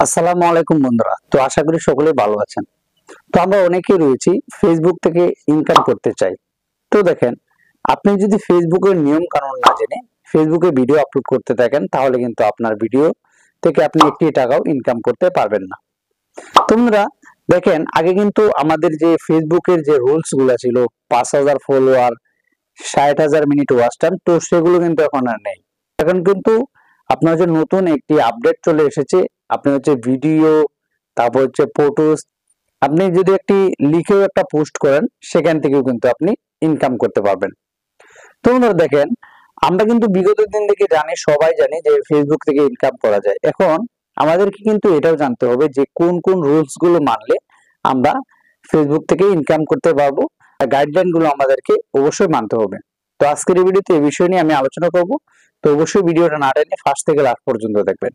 আসসালামু আলাইকুম বন্ধুরা। তো আশা করি সকলেই ভালো আছেন। তো আমরা অনেকেই রয়েছি ফেসবুক থেকে ইনকাম করতে চাই। তো দেখেন, আপনি যদি ফেসবুকের নিয়ম কানুন না জেনে ফেসবুকে ভিডিও আপলোড করতে থাকেন, তাহলে কিন্তু আপনার ভিডিও থেকে আপনি একটি টাকাও ইনকাম করতে পারবেন না। তো বন্ধুরা দেখেন, আগে কিন্তু আমাদের যে ফেসবুকের যে রুলস গুলা ছিল, 5,000 ফলোয়ার, 60,000 মিনিট ওয়াচ টাইম, তো সেগুলো কিন্তু এখন আর নেই। এখন কিন্তু আপনার যে নতুন একটি আপডেট চলে এসেছে, আপনি হচ্ছে ভিডিও, তারপর হচ্ছে ফটোস, আপনি যদি একটি লিখেও একটা পোস্ট করেন, সেখান থেকেও কিন্তু আপনি ইনকাম করতে পারবেন। তো বন্ধুরা দেখেন, আমরা কিন্তু বিগত দিন থেকে জানি, সবাই জানি যে ফেসবুক থেকে ইনকাম করা যায়। এখন আমাদেরকে কিন্তু এটাও জানতে হবে যে কোন কোন রুলস গুলো মানলে আমরা ফেসবুক থেকে ইনকাম করতে পারবো, গাইডলাইন গুলো আমাদেরকে অবশ্যই মানতে হবে। তো আজকের এই ভিডিওতে এই বিষয় নিয়ে আমি আলোচনা করব। তো অবশ্যই ভিডিওটা না টেনে ফার্স্ট থেকে লাস্ট পর্যন্ত দেখবেন।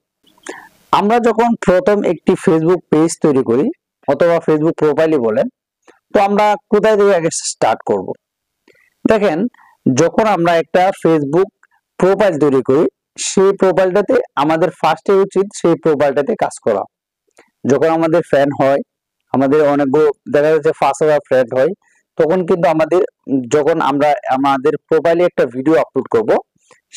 আমরা যখন প্রথম একটি ফেসবুক পেজ তৈরি করি অথবা ফেসবুক প্রোফাইলই বলেন, তো আমরা কোথায় থেকে আগে স্টার্ট করব? দেখেন, যখন আমরা একটা ফেসবুক প্রোফাইল তৈরি করি, সেই প্রোফাইলটাতে আমাদের ফার্স্টে উচিত সেই প্রোফাইলটাতে কাজ করা। যখন আমাদের ফ্যান হয়, আমাদের অনেকগুলো, দেখা যাচ্ছে 5,000 ফ্রেন্ড হয়, তখন কিন্তু আমাদের, যখন আমরা আমাদের প্রোফাইলে একটা ভিডিও আপলোড করব,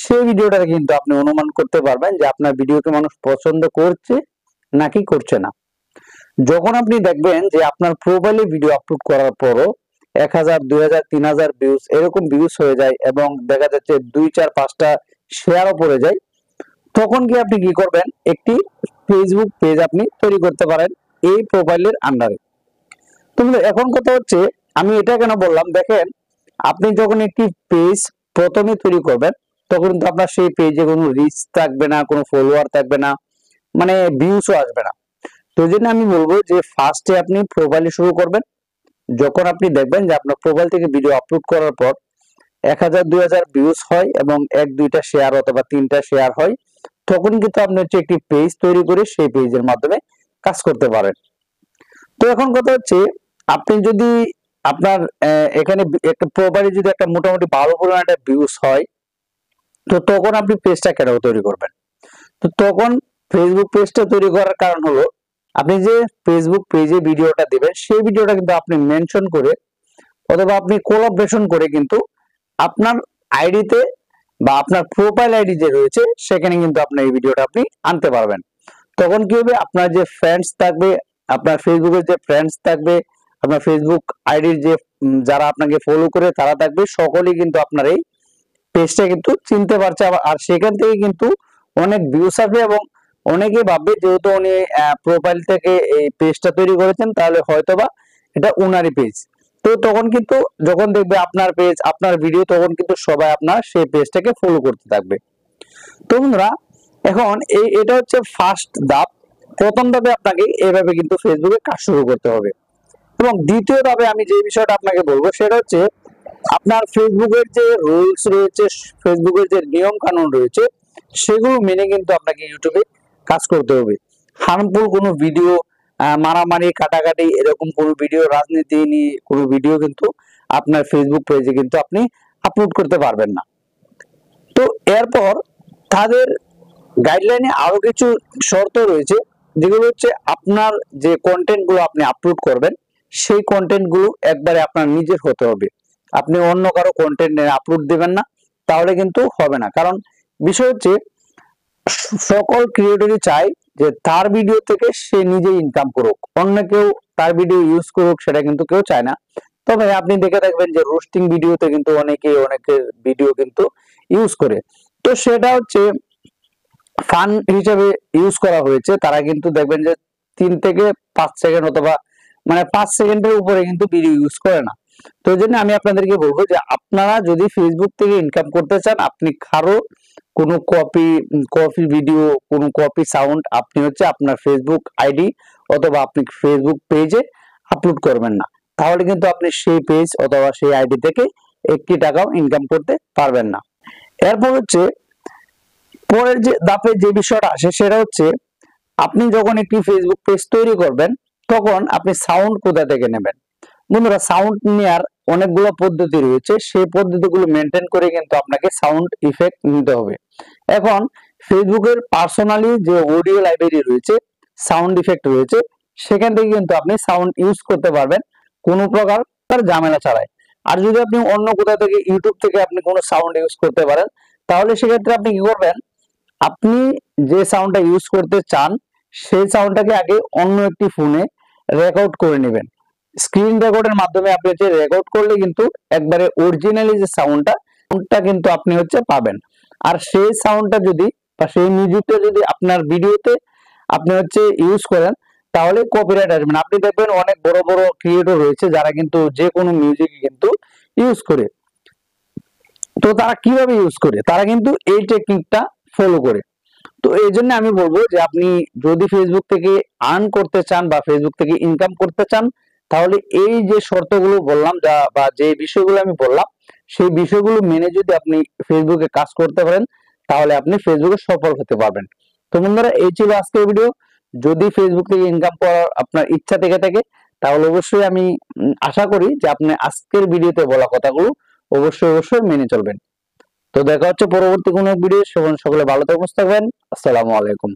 সেই ভিডিওটা কিন্তু আপনি অনুমান করতে পারবেন যে আপনার ভিডিওকে মানুষ পছন্দ করছে নাকি করছে না। যখন আপনি দেখবেন যে আপনার প্রোফাইলে ভিডিও আপলোড করার পরও 1,000, 2,000, 3,000 ভিউজ, এরকম ভিউজ হয়ে যায় এবং দেখা যাচ্ছে 2, 4, 5টা শেয়ারও পড়ে যায়, তখন কি আপনি কি করবেন? একটি ফেসবুক পেজ আপনি তৈরি করতে পারেন এই প্রোফাইলের আন্ডারে। তো এখন কথা হচ্ছে, আমি এটা কেন বললাম, দেখেন, আপনি যখন একটি পেজ প্রথমে তৈরি করবেন, তখন কিন্তু আপনার সেই পেজে কোনো রিচ থাকবে না, কোনো ফলোয়ার থাকবে না, মানে ভিউজও আসবে না। তো এই জন্য আমি বলবো যে ফার্স্টে আপনি প্রোফাইলে শুরু করবেন। যখন আপনি দেখবেন যে আপনার প্রোফাইল থেকে ভিডিও আপলোড করার পর 1,000, 2,000 ভিউজ হয় এবং 1-2টা শেয়ার অথবা 3টা শেয়ার হয়, তখন কিন্তু আপনি হচ্ছে একটি পেজ তৈরি করে সেই পেজের মাধ্যমে কাজ করতে পারেন। তো এখন কথা হচ্ছে, আপনি যদি আপনার এখানে একটা প্রোফাইলে যদি একটা মোটামুটি ভালো পরিমাণ একটা ভিউজ হয়, তো তখন আপনি পেজটা কেন তৈরি করবেন? তো তখন ফেসবুক পেজটা তৈরি করার কারণ হলো, আপনি যে ফেসবুক পেজে ভিডিওটা দিবেন, সেই ভিডিওটা কিন্তু আপনি মেনশন করে অথবা আপনি কোলাবরেশন করে কিন্তু আপনার আইডিতে বা আপনার প্রোফাইল আইডি যে রয়েছে, সেখানে কিন্তু আপনার এই ভিডিওটা আপনি আনতে পারবেন। তখন কি হবে? আপনার যে ফ্রেন্ডস থাকবে, আপনার ফেসবুকের যে ফ্রেন্ডস থাকবে, আপনার ফেসবুক আইডির যে যারা আপনাকে ফলো করে তারা থাকবে, সকলেই কিন্তু আপনার এই পেজটা কিন্তু চিনতে পারছে। আর সেখান থেকে কিন্তু অনেক ভিউস আসবে এবং অনেকে ভাববে যেহেতু উনি প্রোফাইল থেকে এই পেজটা তৈরি করেছেন, তাহলে হয়তোবা এটা উনারই পেজ। তো তখন কিন্তু যখন দেখবে আপনার পেজ, আপনার ভিডিও, তখন কিন্তু সবাই আপনার সেই পেজটাকে ফলো করতে থাকবে। তো বন্ধুরা, এখন এটা হচ্ছে ফার্স্ট ধাপ। প্রথম ধাপে আপনাকে এইভাবে কিন্তু ফেসবুকে কাজ শুরু করতে হবে। এবং দ্বিতীয় ধাপে আমি যে বিষয়টা আপনাকে বলবো, সেটা হচ্ছে আপনার ফেসবুকের যে রুলস রয়েছে, ফেসবুকের যে নিয়ম কানুন রয়েছে, সেগুলো মেনে কিন্তু আপনাকে ইউটিউবে কাজ করতে হবে। হার্মফুল কোনো ভিডিও, মারামারি, কাটাকাটি, এরকম কোনো ভিডিও, রাজনীতি নিয়ে কোনো ভিডিও কিন্তু আপনার ফেসবুক পেজে কিন্তু আপনি আপলোড করতে পারবেন না। তো এরপর তাদের গাইডলাইনে আরো কিছু শর্ত রয়েছে, যেগুলো হচ্ছে আপনার যে কন্টেন্ট গুলো আপনি আপলোড করবেন, সেই কন্টেন্ট গুলো একবারে আপনার নিজের হতে হবে। আপনি অন্য কারো কন্টেন্ট আপলোড দিবেন না, তাহলে কিন্তু হবে না। কারণ বিষয় হচ্ছে, সকল ক্রিয়েটরই চায় যে তার ভিডিও থেকে সে নিজে ইনকাম করুক, অন্য কেউ তার ভিডিও ইউজ করুক, সেটা কিন্তু কেউ চায় না। তবে আপনি দেখে থাকবেন যে রোস্টিং ভিডিওতে কিন্তু অনেকের ভিডিও কিন্তু ইউজ করে। তো সেটা হচ্ছে ফান হিসেবে ইউজ করা হয়েছে। তারা কিন্তু দেখবেন যে 3 থেকে 5 সেকেন্ড অথবা মানে 5 সেকেন্ডের উপরে কিন্তু ভিডিও ইউজ করে না। তো এই জন্য আমি আপনাদেরকে বলবো যে আপনারা যদি ফেসবুক থেকে ইনকাম করতে চান, আপনি কারো কোনো কপি ভিডিও, কোনো কপি সাউন্ড আপনি হচ্ছে আপনার ফেসবুক আইডি অথবা আপনি ফেসবুক পেজে আপলোড করবেন না। তাহলে কিন্তু আপনি সেই পেজ অথবা সেই আইডি থেকে একটি টাকাও ইনকাম করতে পারবেন না। এরপর হচ্ছে, পরের যে ধাপে যে বিষয়টা আসে, সেটা হচ্ছে আপনি যখন একটি ফেসবুক পেজ তৈরি করবেন, তখন আপনি সাউন্ড কোথা থেকে নেবেন? বন্ধুরা, সাউন্ড নেওয়ার অনেকগুলো পদ্ধতি রয়েছে, সেই পদ্ধতিগুলো মেনটেন করে কিন্তু আপনাকে সাউন্ড ইফেক্ট নিতে হবে। এখন ফেসবুকের পার্সোনালি যে অডিও লাইব্রেরি রয়েছে, সাউন্ড ইফেক্ট রয়েছে, সেখান থেকে কিন্তু আপনি সাউন্ড ইউজ করতে পারবেন কোনো প্রকার তার ঝামেলা ছাড়াই। আর যদি আপনি অন্য কোথাও থেকে ইউটিউব থেকে আপনি কোনো সাউন্ড ইউজ করতে পারেন, তাহলে সেক্ষেত্রে আপনি কি করবেন, আপনি যে সাউন্ডটা ইউজ করতে চান সেই সাউন্ডটাকে আগে অন্য একটি ফোনে রেকর্ড করে নেবেন। স্ক্রিন রেকর্ডের মাধ্যমে আপনি যে রেকর্ড করলে কিন্তু একবারে অরিজিনালি যে সাউন্ডটা কিন্তু আপনি পাবেন। আর সেই সাউন্ডটা যদি বা সেই মিউজিকটা যদি আপনার ভিডিওতে আপনি ইউজ করেন, তাহলে কপিরাইট আসবে না। আপনি দেখবেন অনেক বড় বড় ক্রিয়েটর রয়েছে যারা কিন্তু যে কোনো মিউজিক কিন্তু ইউজ করে। তো তারা কিভাবে ইউজ করে, তারা কিন্তু এই টেকনিকটা ফলো করে। তো এই জন্য আমি বলবো যে আপনি যদি ফেসবুক থেকে আর্ন করতে চান বা ফেসবুক থেকে ইনকাম করতে চান, তাহলে এই যে শর্তগুলো বললাম বা যে বিষয়গুলো আমি বললাম, সেই বিষয়গুলো মেনে যদি আপনি ফেসবুকে কাজ করতে পারেন, তাহলে আপনি ফেসবুকে সফল হতে পারবেন। তো বন্ধুরা, এই ছিল আজকের ভিডিও। যদি ফেসবুক থেকে ইনকাম করার আপনার ইচ্ছা থেকে থাকে, তাহলে অবশ্যই আমি আশা করি যে আপনি আজকের ভিডিওতে বলা কথাগুলো অবশ্যই মেনে চলবেন। তো দেখা হচ্ছে পরবর্তী কোনো ভিডিও। সকলে ভালো থাকবেন। আসসালামু আলাইকুম।